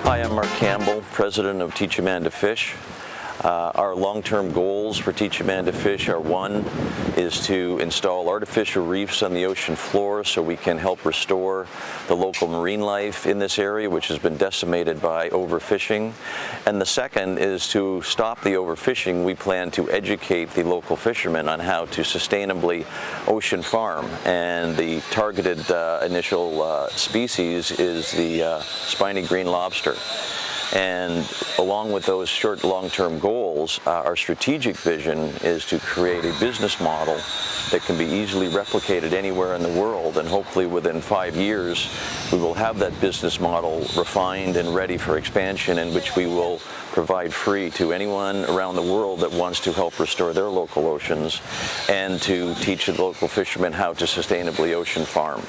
Hi, I'm Mark Campbell, President of Teach a Man to Fish. Our long-term goals for Teach a Man to Fish are: one is to install artificial reefs on the ocean floor so we can help restore the local marine life in this area, which has been decimated by overfishing. And the second is to stop the overfishing. We plan to educate the local fishermen on how to sustainably ocean farm. And the targeted initial species is the spiny green lobster. And along with those short long-term goals, our strategic vision is to create a business model that can be easily replicated anywhere in the world, and hopefully within 5 years we will have that business model refined and ready for expansion, in which we will provide free to anyone around the world that wants to help restore their local oceans and to teach the local fishermen how to sustainably ocean farm.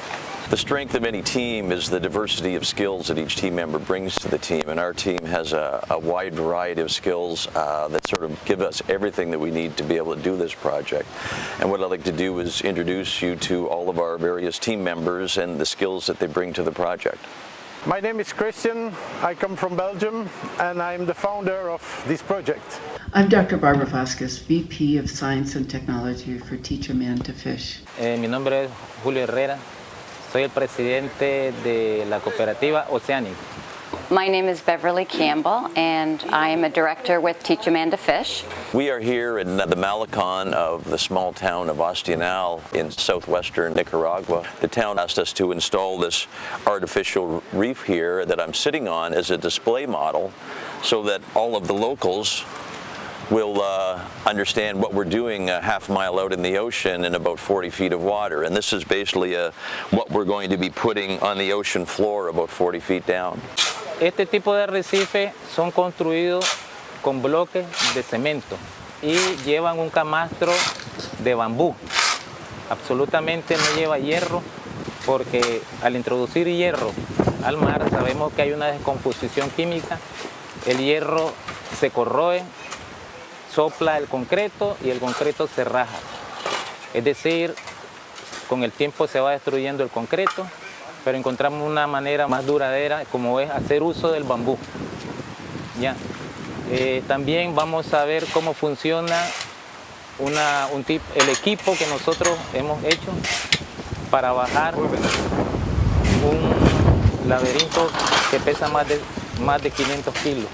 The strength of any team is the diversity of skills that each team member brings to the team, and our team has a wide variety of skills that sort of give us everything that we need to be able to do this project. And what I'd like to do is introduce you to all of our various team members and the skills that they bring to the project. My name is Christian, I come from Belgium, and I'm the founder of this project. I'm Dr. Barbara Vasquez, VP of Science and Technology for Teach a Man to Fish. Mi nombre es Julio Herrera. Soy el presidente de la cooperativa Oceanic. My name is Beverly Campbell, and I am a director with Teach a Man to Fish. We are here in the Malecon of the small town of Ostional in southwestern Nicaragua. The town asked us to install this artificial reef here that I'm sitting on as a display model, so that all of the locals will understand what we're doing a half mile out in the ocean in about 40 feet of water. And this is basically what we're going to be putting on the ocean floor about 40 feet down. Este tipo de arrecifes son construidos con bloques de cemento y llevan un camastro de bambú. Absolutamente no lleva hierro, porque al introducir hierro al mar sabemos que hay una descomposición química. El hierro se corroe, sopla el concreto y el concreto se raja. Es decir, con el tiempo se va destruyendo el concreto, pero encontramos una manera más duradera, como es hacer uso del bambú. ¿Ya? También vamos a ver cómo funciona el equipo que nosotros hemos hecho para bajar un laberinto que pesa más de 500 kilos.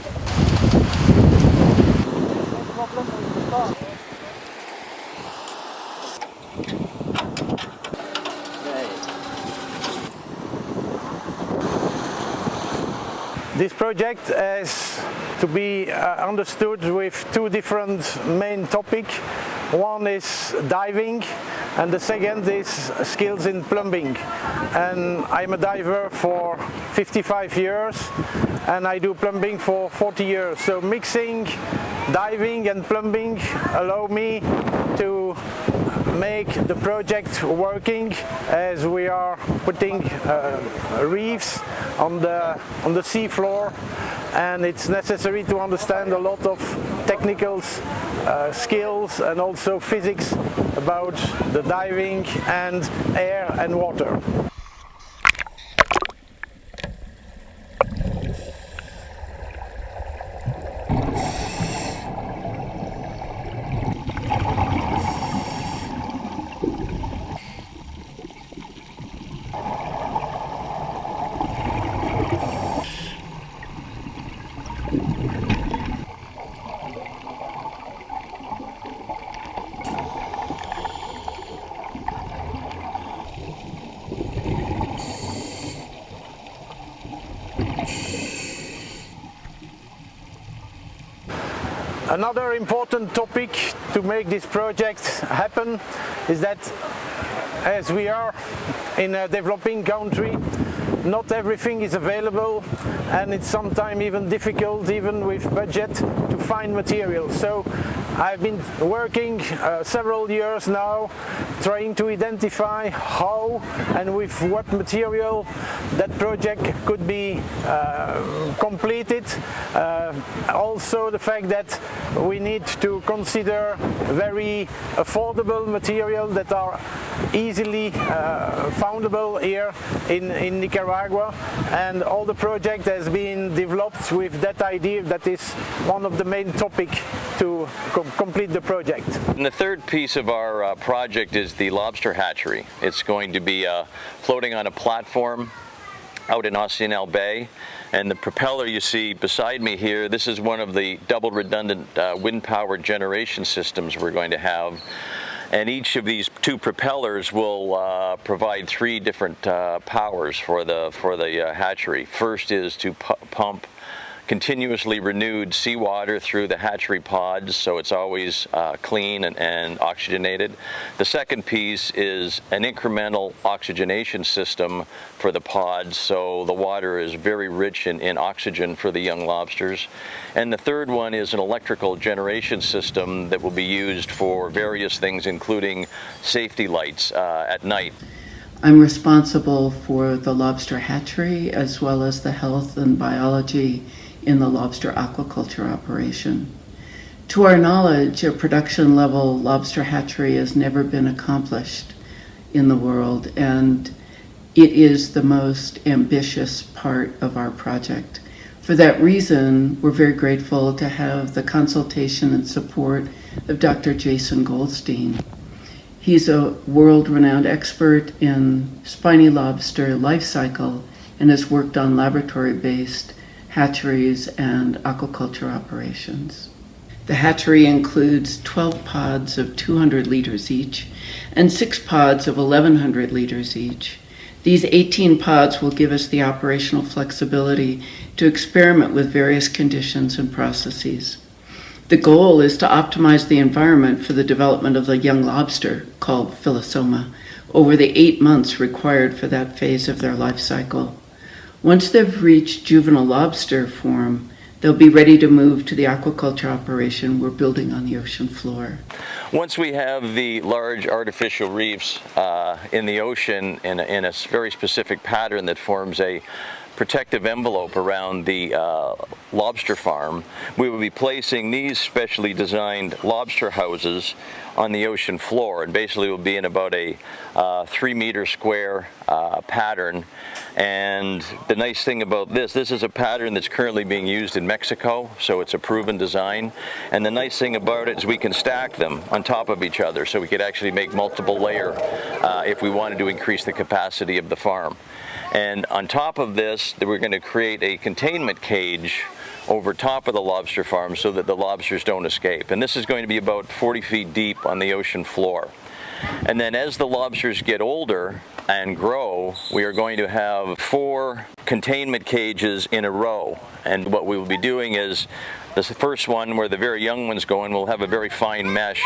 This project has to be understood with two different main topics. One is diving, and the second is skills in plumbing. And I'm a diver for 55 years, and I do plumbing for 40 years. So mixing diving and plumbing allow me to make the project working, as we are putting reefs on the sea floor, and it's necessary to understand a lot of technical skills and also physics about the diving and air and water. Another important topic to make this project happen is that, as we are in a developing country, not everything is available, and it's sometimes even difficult, even with budget, to find material. So I've been working several years now trying to identify how and with what material that project could be completed. Also the fact that we need to consider very affordable materials that are easily foundable here in Nicaragua, and all the project has been developed with that idea. That is one of the main topics to complete the project. And the third piece of our project is the lobster hatchery. It's going to be floating on a platform out in Ostional Bay, and the propeller you see beside me here, this is one of the double redundant wind-powered generation systems we're going to have. And each of these two propellers will provide three different powers for the hatchery. First is to pump continuously renewed seawater through the hatchery pods, so it's always clean and oxygenated. The second piece is an incremental oxygenation system for the pods, so the water is very rich in oxygen for the young lobsters. And the third one is an electrical generation system that will be used for various things, including safety lights at night. I'm responsible for the lobster hatchery as well as the health and biology in the lobster aquaculture operation. To our knowledge, a production level lobster hatchery has never been accomplished in the world, and it is the most ambitious part of our project. For that reason, we're very grateful to have the consultation and support of Dr. Jason Goldstein. He's a world-renowned expert in spiny lobster life cycle and has worked on laboratory-based hatcheries and aquaculture operations. The hatchery includes 12 pods of 200 liters each and 6 pods of 1,100 liters each. These 18 pods will give us the operational flexibility to experiment with various conditions and processes. The goal is to optimize the environment for the development of the young lobster, called philosoma, over the 8 months required for that phase of their life cycle. Once they've reached juvenile lobster form, they'll be ready to move to the aquaculture operation we're building on the ocean floor. Once we have the large artificial reefs in the ocean in a very specific pattern that forms a protective envelope around the lobster farm, we will be placing these specially designed lobster houses on the ocean floor, and basically will be in about a 3-meter square pattern. And the nice thing about this is a pattern that's currently being used in Mexico, so it's a proven design. And the nice thing about it is we can stack them on top of each other, so we could actually make multiple layer if we wanted to increase the capacity of the farm. And on top of this, we're going to create a containment cage over top of the lobster farm so that the lobsters don't escape. And this is going to be about 40 feet deep on the ocean floor. And then as the lobsters get older and grow, we are going to have 4 containment cages in a row. And what we will be doing is, this first one where the very young ones go in, will have a very fine mesh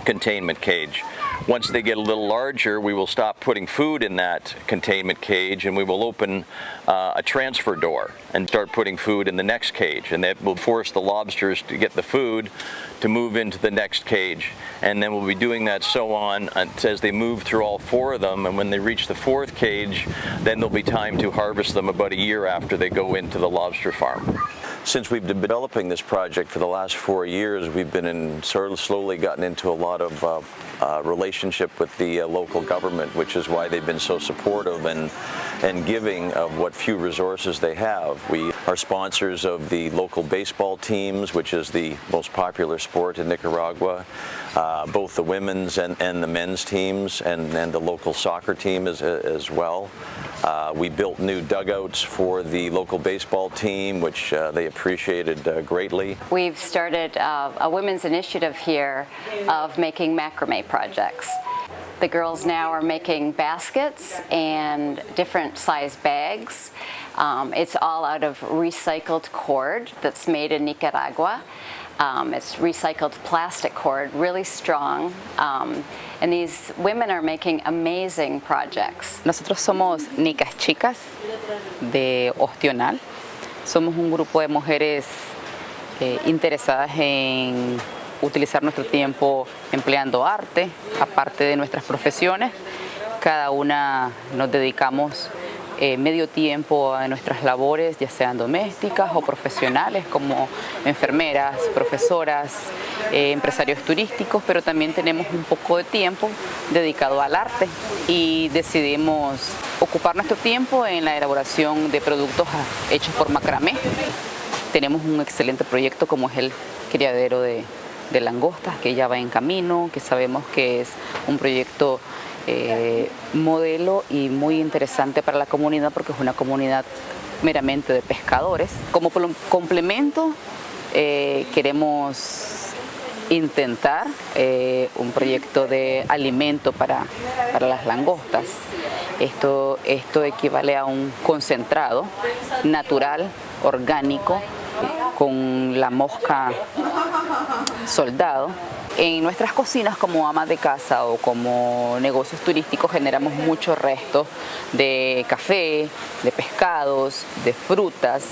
containment cage. Once they get a little larger, we will stop putting food in that containment cage, and we will open a transfer door and start putting food in the next cage, and that will force the lobsters to get the food to move into the next cage. And then we'll be doing that so on as they move through all 4 of them, and when they reach the 4th cage, then there'll be time to harvest them about a year after they go into the lobster farm. Since we've been developing this project for the last 4 years, we've been slowly gotten into a lot of relationship with the local government, which is why they've been so supportive and giving of what few resources they have. We are sponsors of the local baseball teams, which is the most popular sport in Nicaragua, both the women's and the men's teams, and the local soccer team as well. We built new dugouts for the local baseball team, which they appreciated greatly. We've started a women's initiative here of making macrame projects. The girls now are making baskets and different size bags. It's all out of recycled cord that's made in Nicaragua. It's recycled plastic cord, really strong. And these women are making amazing projects. Nosotros somos Nicas Chicas de Ostional. Somos un grupo de mujeres interesadas en utilizar nuestro tiempo empleando arte, aparte de nuestras profesiones. Cada una nos dedicamos medio tiempo a nuestras labores, ya sean domésticas o profesionales, como enfermeras, profesoras, empresarios turísticos, pero también tenemos un poco de tiempo dedicado al arte y decidimos ocupar nuestro tiempo en la elaboración de productos hechos por macramé. Tenemos un excelente proyecto como es el criadero de langostas, que ya va en camino, que sabemos que es un proyecto modelo y muy interesante para la comunidad porque es una comunidad meramente de pescadores. Como complemento queremos intentar un proyecto de alimento para las langostas. Esto equivale a un concentrado natural, orgánico, con la mosca soldado. En nuestras cocinas como amas de casa o como negocios turísticos generamos muchos restos de café, de pescados, de frutas.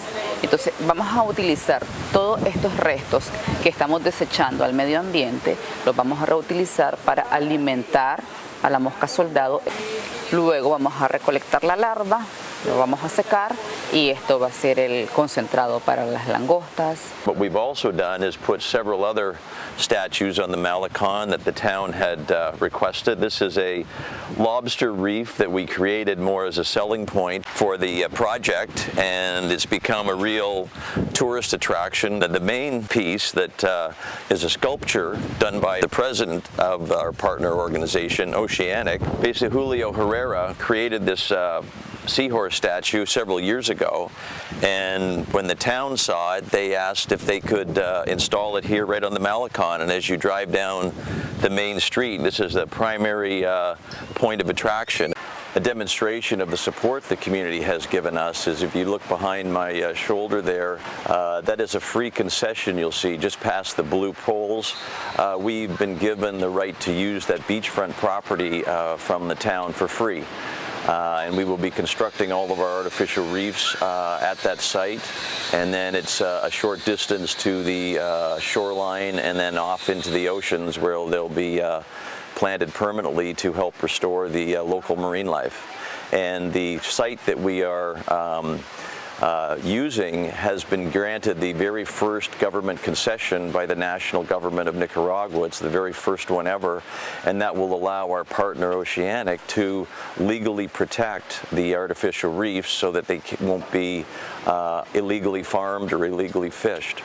Entonces vamos a utilizar todos estos restos que estamos desechando al medio ambiente, los vamos a reutilizar para alimentar a la mosca soldado. Luego vamos a recolectar la larva, lo vamos a secar y esto va a ser el concentrado para las langostas. What we've also done is put several other statues on the Malecon that the town had requested. This is a lobster reef that we created more as a selling point for the project, and it's become a real tourist attraction. And the main piece that is a sculpture done by the president of our partner organization, Oceanic. Basically, Julio Herrera created this seahorse statue several years ago, and when the town saw it, they asked if they could install it here right on the Malecon. And as you drive down the main street, this is the primary point of attraction. A demonstration of the support the community has given us is, if you look behind my shoulder there, that is a free concession you'll see just past the blue poles. We've been given the right to use that beachfront property from the town for free. And we will be constructing all of our artificial reefs at that site, and then it's a short distance to the shoreline and then off into the oceans where they'll be planted permanently to help restore the local marine life. And the site that we are using has been granted the very first government concession by the national government of Nicaragua. It's the very first one ever, and that will allow our partner Oceanic to legally protect the artificial reefs so that they won't be illegally farmed or illegally fished.